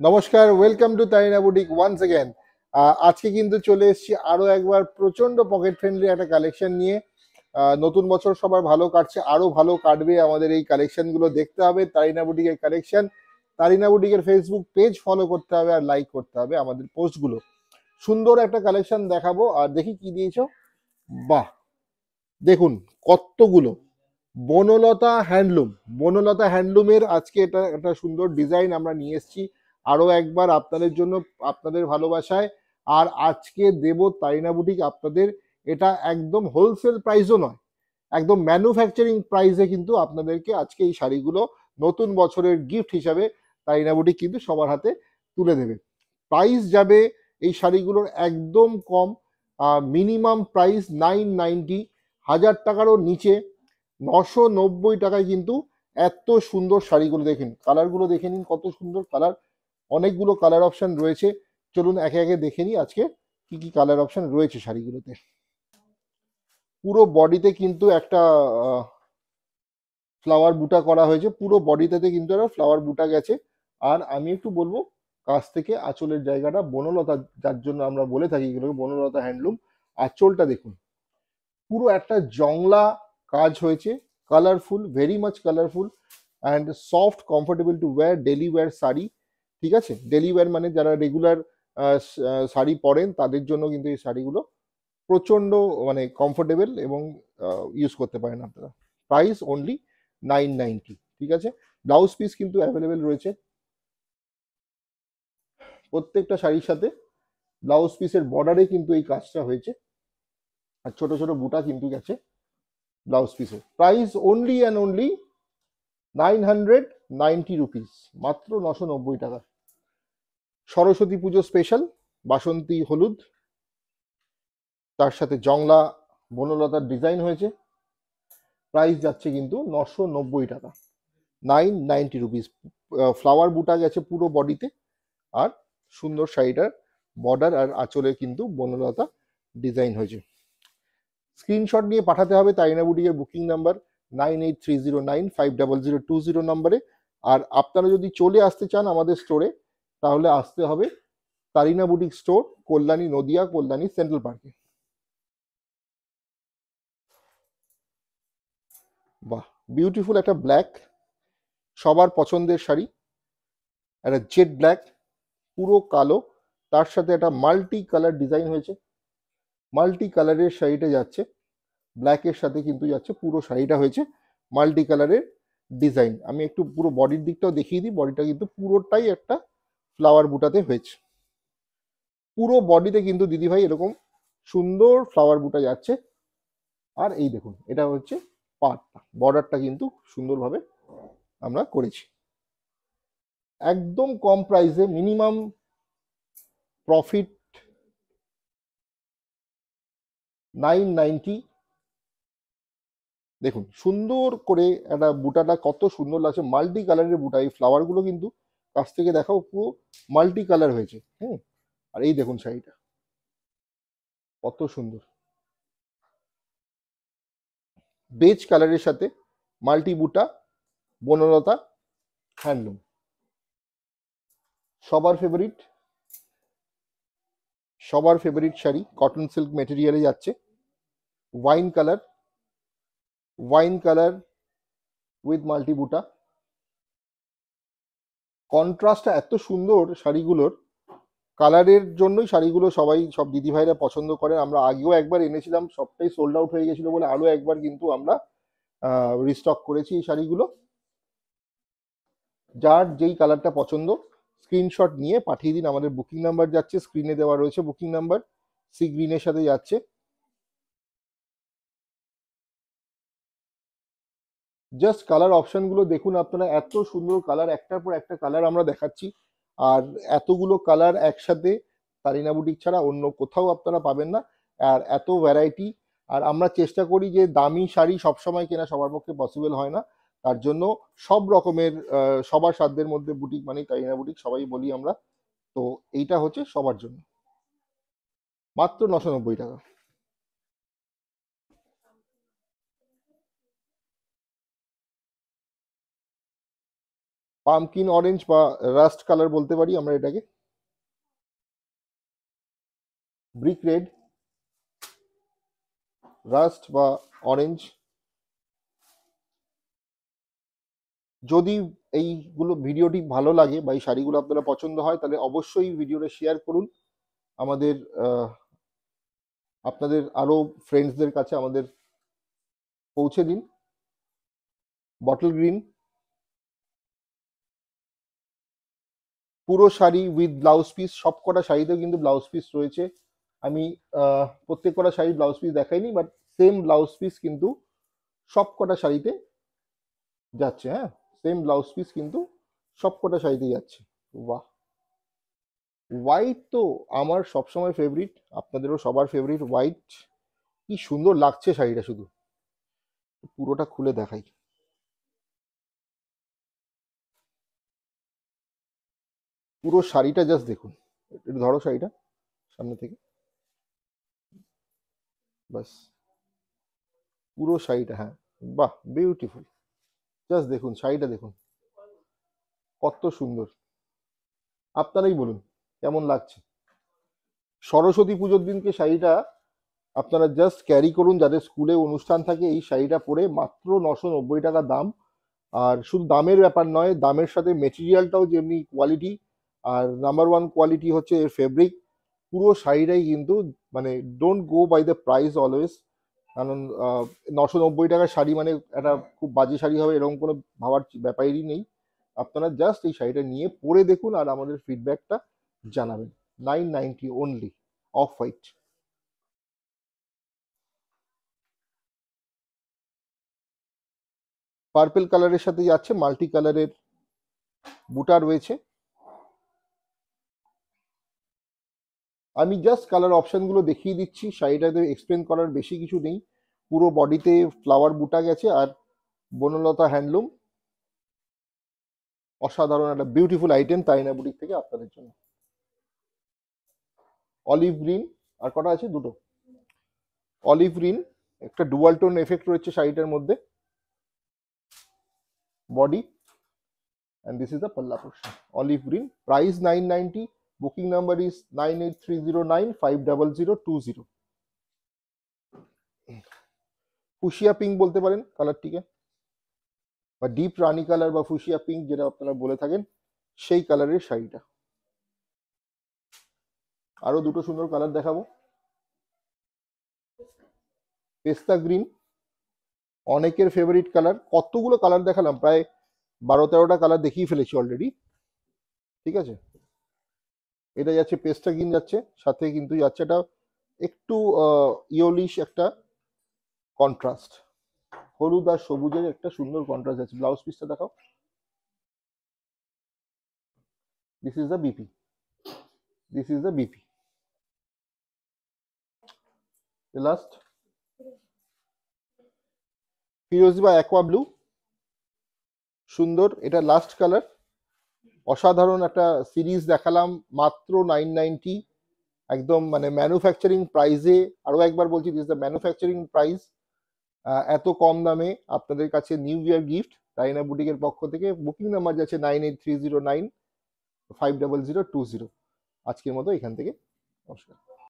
নমস্কার, welcome to Tarina boutique once again. আজকে কিন্তু চলে এসেছি আরো একবার প্রচন্ড পকেট ফ্রেন্ডলি একটা কালেকশন নিয়ে। নতুন বছর সবার ভালো কাটছে, আরো ভালো কাটবে। আমাদের এই কালেকশন গুলো দেখতে হবে, তারিনা বুটিকের কালেকশন। তারিনা বুটিকের ফেসবুক পেজ ফলো করতে হবে আর লাইক করতে হবে আমাদের পোস্টগুলো। সুন্দর একটা কালেকশন দেখাবো, আর দেখি কি দিয়েছো। বাহ, দেখুন কতগুলো বনলতা হ্যান্ডলুম। বনলতা হ্যান্ডলুমের আজকে এটা একটা সুন্দর ডিজাইন আমরা নিয়ে এসেছি আরো একবার আপনাদের জন্য, আপনাদের ভালোবাসায়। আর আজকে দেব তারিনা বুটিক আপনাদের, এটা একদম হোলসেল প্রাইসও নয়, একদম ম্যানুফ্যাকচারিং প্রাইসে কিন্তু আপনাদেরকে আজকে এই শাড়িগুলো নতুন বছরের গিফট হিসাবে তারিনা বুটিক কিন্তু সবার হাতে তুলে দেবে। প্রাইস যাবে এই শাড়িগুলোর একদম কম, মিনিমাম প্রাইস 990, 1000 টাকারও নিচে। 990 টাকায় কিন্তু এত সুন্দর শাড়িগুলো দেখেন, কালারগুলো দেখে নিন, কত সুন্দর কালার। অনেকগুলো কালার অপশন রয়েছে, চলুন একে একে দেখে নিই আজকে কি কি কালার অপশন রয়েছে শাড়িগুলোতে। পুরো বডিতে কিন্তু একটা ফ্লাওয়ার বুটা করা হয়েছে, পুরো বডিটাতে কিন্তু একটা ফ্লাওয়ার বুটা গেছে। আর আমি একটু বলবো, কাছ থেকে আঁচলের জায়গাটা বনলতা, যার জন্য আমরা বলে থাকি এগুলোকে বনলতা হ্যান্ডলুম। আঁচলটা দেখুন, পুরো একটা জংলা কাজ হয়েছে, colourful, very much colourful and soft, comfortable to wear, daily wear sari. ঠিক আছে, ডেলি ওয়্যার মানে যারা রেগুলার শাড়ি পরেন তাদের জন্য কিন্তু এই শাড়িগুলো প্রচন্ড মানে কমফোর্টেবল এবং ইউজ করতে পারেন আপনারা। Price only 990। ঠিক আছে, ব্লাউজ পিস কিন্তু অ্যাভেলেবেল রয়েছে প্রত্যেকটা শাড়ির সাথে। ব্লাউজ পিসের বর্ডারে কিন্তু এই কাজটা হয়েছে, আর ছোট ছোট বুটা কিন্তু গেছে ব্লাউজ পিসে। Price only and only 990 rupees, মাত্র 990 টাকা। সরস্বতী পুজো স্পেশাল বাসন্তী হলুদ, তার সাথে জংলা বনলতার ডিজাইন হয়েছে। প্রাইস যাচ্ছে কিন্তু 990 টাকা, 990 রুপিস। ফ্লাওয়ার বুটা গেছে পুরো বডিতে, আর সুন্দর শাড়িটার বর্ডার আর আঁচলে কিন্তু বনলতা ডিজাইন হয়েছে। স্ক্রিনশট নিয়ে পাঠাতে হবে তারিনা বুটিকের বুকিং নাম্বার 9830950020 নম্বরে। আর আপনারা যদি চলে আসতে চান আমাদের স্টোরে, তাহলে আসতে হবে Tarina boutique store, Kalyani Nadia, Kalyani central পার্কে। বাহ, বিউটিফুল একটা ব্ল্যাক, সবার পছন্দের শাড়ি। একটা জেড ব্ল্যাক, পুরো কালো, তার সাথে একটা মাল্টি কালার ডিজাইন হয়েছে। মাল্টি কালারের শাড়িটা যাচ্ছে, ব্ল্যাকের সাথে কিন্তু যাচ্ছে, পুরো শাড়িটা হয়েছে মাল্টি কালারের ডিজাইন। আমি একটু পুরো বডির দিকটাও দেখিয়ে দিই, বডিটা কিন্তু পুরোটাই একটা ফ্লাওয়ার বুটাতে হয়েছে। পুরো বডিতে কিন্তু দিদিভাই এরকম সুন্দর ফ্লাওয়ার বুটা যাচ্ছে। আর এই দেখুন, এটা হচ্ছে পার্টটা, বর্ডারটা কিন্তু সুন্দরভাবে আমরা করেছি। একদম কম প্রাইসে, মিনিমাম প্রফিট 990। দেখুন সুন্দর করে একটা বুটাটা কত সুন্দর লাগছে, মাল্টি কালারের বুটা। এই ফ্লাওয়ার গুলো কিন্তু কাছ থেকে দেখাও, পুরো মাল্টি কালার হয়েছে। হুম, আর এই দেখুন শাড়িটা কত সুন্দর, বেজ কালারের সাথে মাল্টি বুটা, বনলতা হ্যান্ডলুম। সবার ফেভারিট, সবার ফেভারিট শাড়ি, কটন সিল্ক মেটেরিয়ালে যাচ্ছে। Wine colour, wine colour with multi বুটা। কন্ট্রাস্টটা এত সুন্দর শাড়িগুলোর, কালারের জন্যই শাড়িগুলো সবাই, সব দিদিভাইরা পছন্দ করেন। আমরা আগেও একবার এনেছিলাম, সবটাই সোল্ড আউট হয়ে গেছিল বলে আরো একবার কিন্তু আমরা রিস্টক করেছি এই শাড়িগুলো। যার যেই কালারটা পছন্দ স্ক্রিনশট নিয়ে পাঠিয়ে দিন। আমাদের বুকিং নাম্বার যাচ্ছে, স্ক্রিনে দেওয়া রয়েছে বুকিং নাম্বার, সি গ্রিনের সাথে যাচ্ছে। জাস্ট কালার অপশনগুলো দেখুন আপনারা, এত সুন্দর কালার, একটার পর একটা কালার আমরা দেখাচ্ছি। আর এতগুলো কালার একসাথে তারিনা বুটিক ছাড়া অন্য কোথাও আপনারা পাবেন না, আর এত ভ্যারাইটি। আর আমরা চেষ্টা করি যে দামি শাড়ি সবসময় কেনা সবার পক্ষে পসিবল হয় না, তার জন্য সব রকমের সবার সাধ্যের মধ্যে বুটিক মানে তারিনা বুটিক সবাই বলি আমরা। তো এইটা হচ্ছে সবার জন্য, মাত্র 990 টাকা। পামকিন অরেঞ্জ বা রাস্ট কালার বলতে পারি আমরা এটাকে, ব্রিক রেড, রাস্ট বা অরেঞ্জ। যদি এইগুলো ভিডিওটি ভালো লাগে বা এই শাড়িগুলো আপনারা পছন্দ হয় তাহলে অবশ্যই ভিডিওটা শেয়ার করুন আমাদের আপনাদের আরো ফ্রেন্ডসদের কাছে আমাদের পৌঁছে দিন। বটল গ্রিন, পুরো শাড়ি উইথ ব্লাউজ পিস, সবকটা শাড়িতেও কিন্তু ব্লাউজ পিস রয়েছে। আমি প্রত্যেক কটা শাড়ি ব্লাউজ পিস দেখাইনি, বাট সেম ব্লাউজ পিস কিন্তু সবকটা শাড়িতে যাচ্ছে। হ্যাঁ, সেম ব্লাউজ পিস কিন্তু সবকটা শাড়িতে যাচ্ছে। বাহ, হোয়াইট তো আমার সবসময় ফেভারিট, আপনাদেরও সবার ফেভারিট হোয়াইট। কি সুন্দর লাগছে শাড়িটা, শুধু পুরোটা খুলে দেখাই। পুরো শাড়িটা জাস্ট দেখুন, একটু ধরো শাড়িটা সামনে থেকে, বাস পুরো শাড়িটা। হ্যাঁ, বাহ, বিউটিফুল। জাস্ট দেখুন শাড়িটা, দেখুন কত সুন্দর। আপনারাই বলুন কেমন লাগছে। সরস্বতী পুজোর দিনকে শাড়িটা আপনারা জাস্ট ক্যারি করুন, যাদের স্কুলে অনুষ্ঠান থাকে এই শাড়িটা পরে মাত্র 990 টাকা দাম। আর শুধু দামের ব্যাপার নয়, দামের সাথে মেটেরিয়ালটাও যেমনি কোয়ালিটি, আর নাম্বার ওয়ান কোয়ালিটি হচ্ছে এর ফেব্রিক। পুরো শাড়িটাই কিন্তু মানে don't go by the price always, কারণ 990 টাকার শাড়ি মানে একটা খুব বাজে শাড়ি হবে এরকম কোনো ভাবার ব্যাপারই নেই। আপনারা জাস্ট এই শাড়িটা নিয়ে পরে দেখুন আর আমাদের ফিডব্যাকটা জানাবেন। 990 অনলি, অফ হোয়াইট। পার্পেল কালারের সাথে যাচ্ছে, মাল্টি কালারের বুটা রয়েছে। আমি জাস্ট কালার অপশনগুলো দেখিয়ে দিচ্ছি, শাড়িটাতে এক্সপ্লেন করার বেশি কিছু নেই। পুরো বডিতে ফ্লাওয়ার বুটা গেছে, আর বনলতা হ্যান্ডলুম, অসাধারণ একটা বিউটিফুল আইটেম তাইনা বুটিক থেকে আপনাদের জন্য। অলিভ গ্রিন, আর কটা আছে? দুটো। অলিভ গ্রিন, একটা ডুয়াল টোন এফেক্ট রয়েছে শাড়িটার মধ্যে। Body, and this is the palla portion. Olive green, price 990, booking number is 9830950020। Fuchsia pink বলতে পারেন কালারটিকে, বা ডিপ রানি কালার বা ফুশিয়া পিঙ্ক যেটা আপনারা বলে থাকেন, সেই কালারের শাড়িটা। আরো দুটো সুন্দর কালার দেখাবো। পেস্তা গ্রিন, অনেকের ফেভারিট কালার। কতগুলো কালার দেখালাম, প্রায় 12-13টা কালার দেখিয়ে ফেলেছি অলরেডি। ঠিক আছে, এটা যাচ্ছে পেস্তা গ্রিন যাচ্ছে, সাথে কিন্তু যাচ্ছে এটা একটু ইয়োলিশ একটা কন্ট্রাস্ট, হলুদ আর সবুজের একটা সুন্দর কন্ট্রাস্ট আছে। ব্লাউজ পিসটা দেখাও। This is the BP, this is the BP. Last ফিরোজি বা অ্যাকোয়া ব্লু, সুন্দর, এটা লাস্ট কালার। অসাধারণ একটা সিরিজ দেখালাম মাত্র 990, একদম মানে ম্যানুফ্যাকচারিং প্রাইসে। আরো একবার বলছি, দিস দ্য ম্যানুফ্যাকচারিং প্রাইস। এত কম দামে আপনাদের কাছে নিউ ইয়ার গিফট তাইনা বুটিকের পক্ষ থেকে। বুকিং নাম্বার যাচ্ছে 9830950020। আজকের মতো এখান থেকে নমস্কার।